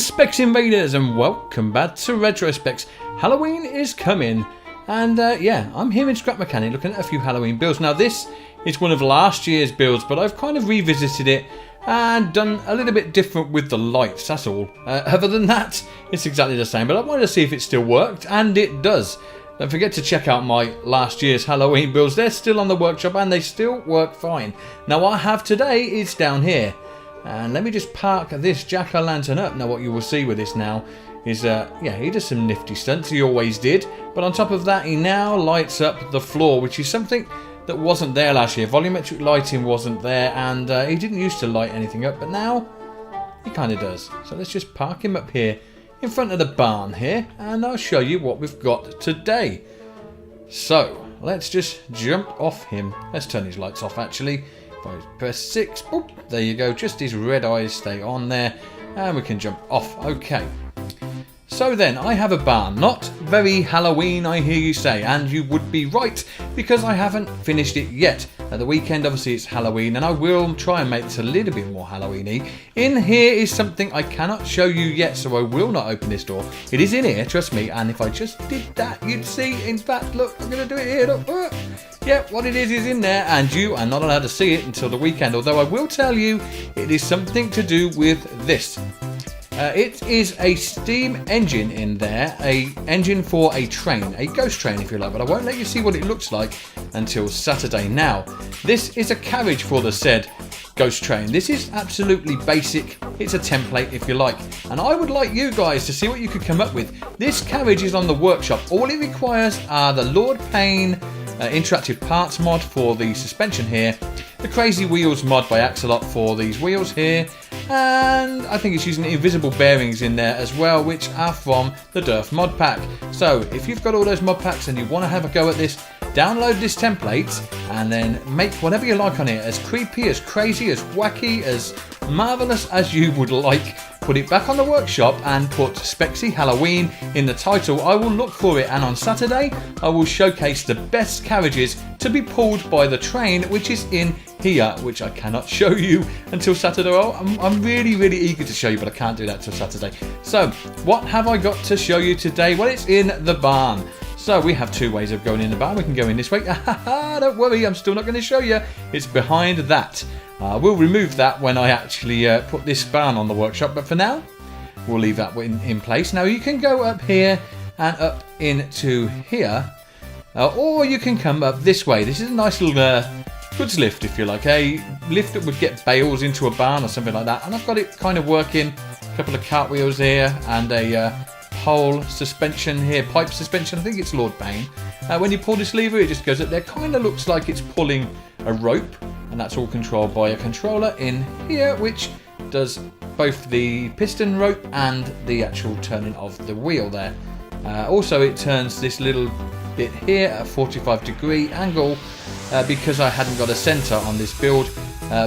Specs Invaders, and welcome back to Retro Specs. Halloween is coming, and yeah, I'm here in Scrap Mechanic looking at a few Halloween builds. Now this is one of last year's builds, but I've kind of revisited it and done a little bit different with the lights, that's all. Other than that, it's exactly the same, but I wanted to see if it still worked, and it does. Don't forget to check out my last year's Halloween builds. They're still on the workshop and they still work fine. Now what I have today is down here. And let me just park this jack-o'-lantern up. Now what you will see with this now is, yeah, he does some nifty stunts, he always did. But on top of that, he now lights up the floor, which is something that wasn't there last year. Volumetric lighting wasn't there, and he didn't used to light anything up, but now he kind of does. So let's just park him up here in front of the barn here, and I'll show you what we've got today. So let's just jump off him. Let's turn his lights off actually. If I press 6, boop, there you go, just his red eyes stay on there, and we can jump off. Okay. So then, I have a barn. Not very Halloween, I hear you say, and you would be right, because I haven't finished it yet. At the weekend, obviously, it's Halloween, and I will try and make this a little bit more Halloween-y. In here is something I cannot show you yet, so I will not open this door. It is in here, trust me, and if I just did that, you'd see. In fact, look, I'm going to do it here, look. Yeah, what it is in there, and you are not allowed to see it until the weekend, although I will tell you it is something to do with this. It is a steam engine in there, a engine for a train, a ghost train if you like, but I won't let you see what it looks like until Saturday. Now, this is a carriage for the said ghost train. This is absolutely basic, it's a template if you like, and I would like you guys to see what you could come up with. This carriage is on the workshop. All it requires are the Lord Payne interactive parts mod for the suspension here, the Crazy Wheels mod by Axolot for these wheels here, and I think it's using invisible bearings in there as well, which are from the Durf mod pack. So if you've got all those mod packs and you want to have a go at this, download this template and then make whatever you like on it, as creepy, as crazy, as wacky, as marvellous as you would like. Put it back on the workshop and put Spexxy Halloween in the title. I will look for it, and on Saturday I will showcase the best carriages to be pulled by the train, which is in here, which I cannot show you until Saturday. I'm really eager to show you, but I can't do that till Saturday. So what have I got to show you today? Well, it's in the barn. So we have two ways of going in the barn. We can go in this way. Don't worry, I'm still not going to show you. It's behind that. We'll remove that when I actually put this barn on the workshop, but for now we'll leave that in place. Now you can go up here and up into here, or you can come up this way. This is a nice little goods lift if you like, a lift that would get bales into a barn or something like that, and I've got it kind of working. A couple of cartwheels here and a pole suspension here, pipe suspension. I think it's Lord Payne. When you pull this lever, it just goes up there. Kind of looks like it's pulling a rope, and that's all controlled by a controller in here, which does both the piston rope and the actual turning of the wheel there. Also, it turns this little bit here at a 45-degree angle because I hadn't got a centre on this build.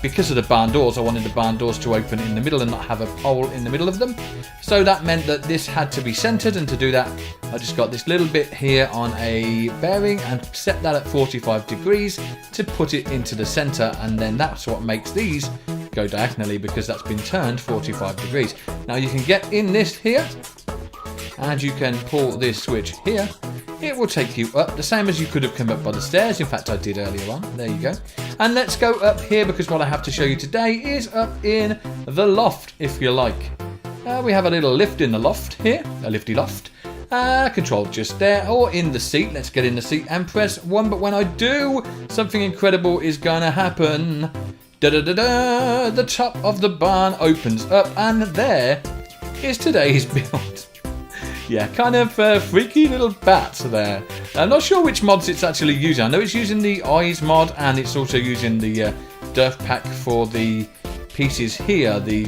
Because of the barn doors, I wanted the barn doors to open in the middle and not have a pole in the middle of them. So that meant that this had to be centred, and to do that I just got this little bit here on a bearing and set that at 45 degrees to put it into the centre, and then that's what makes these go diagonally, because that's been turned 45 degrees. Now you can get in this here, and you can pull this switch here. It will take you up, the same as you could have come up by the stairs. In fact, I did earlier on. There you go. And let's go up here, because what I have to show you today is up in the loft, if you like. We have a little lift in the loft here, a lifty loft. Controlled just there, or in the seat. Let's get in the seat and press 1. But when I do, something incredible is going to happen. Da-da-da-da! The top of the barn opens up, and there is today's build. Yeah, kind of freaky little bats there. I'm not sure which mods it's actually using. I know it's using the eyes mod, and it's also using the Durf pack for the pieces here, the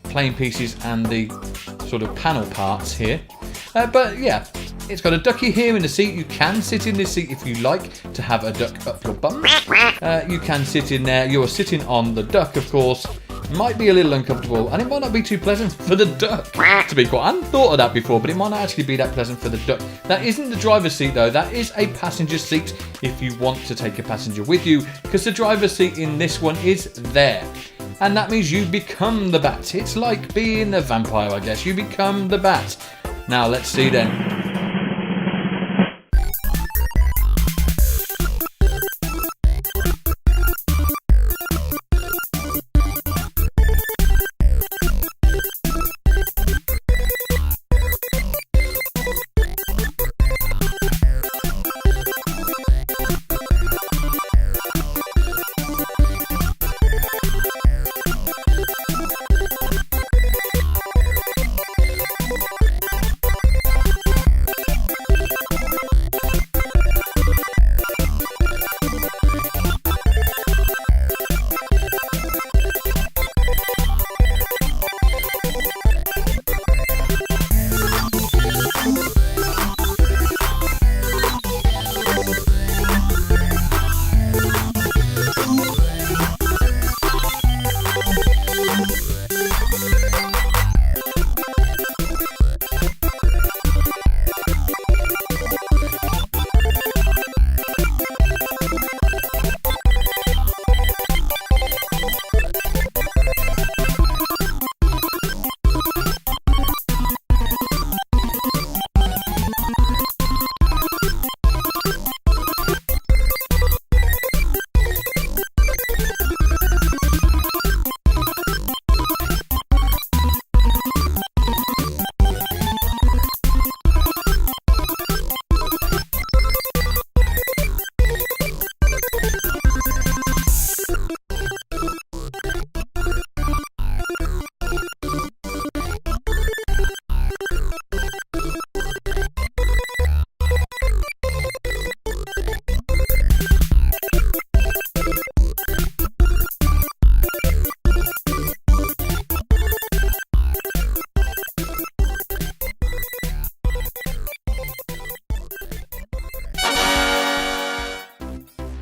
plain pieces and the sort of panel parts here. But yeah, it's got a ducky here in the seat. You can sit in this seat if you like to have a duck up your bum. You can sit in there. You're sitting on the duck, of course. Might be a little uncomfortable, and it might not be too pleasant for the duck, to be quite. I hadn't thought of that before, but it might not actually be that pleasant for the duck. That isn't the driver's seat though, that is a passenger seat if you want to take a passenger with you, because the driver's seat in this one is there. and that means you become the bat. It's like being a vampire, I guess. You become the bat. Now let's see then.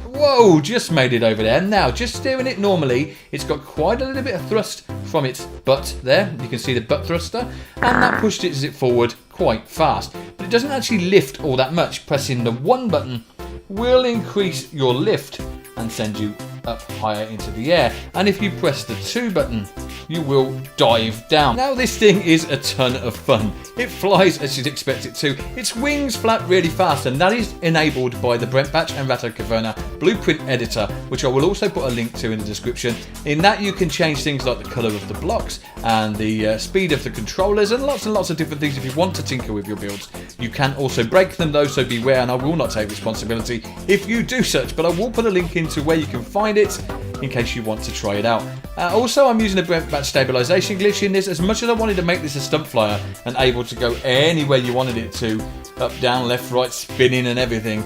Whoa, just made it over there. Now, just steering it normally, it's got quite a little bit of thrust from its butt there. You can see the butt thruster, and that pushes it forward quite fast. But it doesn't actually lift all that much. Pressing the 1 button will increase your lift and send you up higher into the air. And if you press the 2 button, you will dive down. Now this thing is a ton of fun. It flies as you'd expect it to. Its wings flap really fast, and that is enabled by the Brent Batch and Rato blueprint editor, which I will also put a link to in the description. In that you can change things like the colour of the blocks and the speed of the controllers and lots of different things if you want to tinker with your builds. You can also break them though, so beware, and I will not take responsibility if you do such, but I will put a link into where you can find it in case you want to try it out. Also, I'm using a Brent Batch stabilisation glitch in this. As much as I wanted to make this a stunt flyer and able to go anywhere you wanted it to, up, down, left, right, spinning and everything,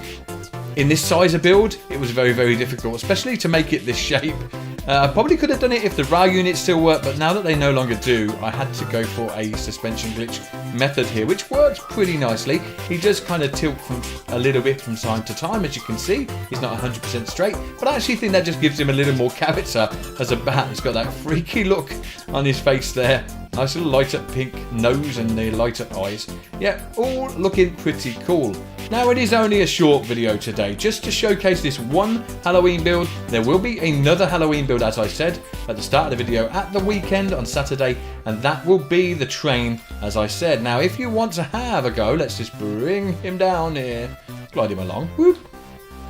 in this size of build, it was very, very difficult, especially to make it this shape. I probably could have done it if the rail units still work, but now that they no longer do, I had to go for a suspension glitch method here, which works pretty nicely. He does kind of tilt from a little bit from time to time, as you can see. He's not 100% straight, but I actually think that just gives him a little more character as a bat. He's got that freaky look on his face there. Nice little light up pink nose and the light up eyes. Yeah, all looking pretty cool. Now, it is only a short video today, just to showcase this one Halloween build. There will be another Halloween build, as I said at the start of the video, at the weekend on Saturday, and that will be the train, as I said. Now, if you want to have a go, let's just bring him down here, glide him along. Whoop.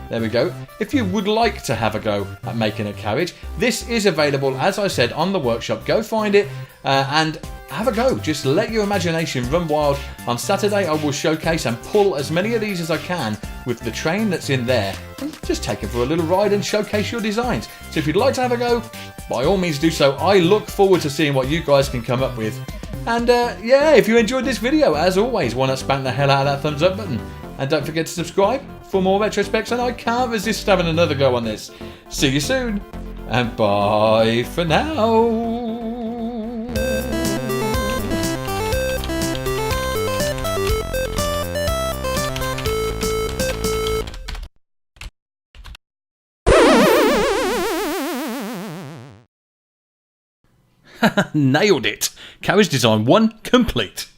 There we go. If you would like to have a go at making a carriage, this is available, as I said, on the workshop. Go find it and have a go. Just let your imagination run wild. On Saturday, I will showcase and pull as many of these as I can with the train that's in there. And just take it for a little ride and showcase your designs. So if you'd like to have a go, by all means do so. I look forward to seeing what you guys can come up with. And yeah, if you enjoyed this video, as always, why not spank the hell out of that thumbs up button? And don't forget to subscribe for more retrospects, and I can't resist having another go on this. See you soon, and bye for now. Nailed it! Carriage design 1 complete.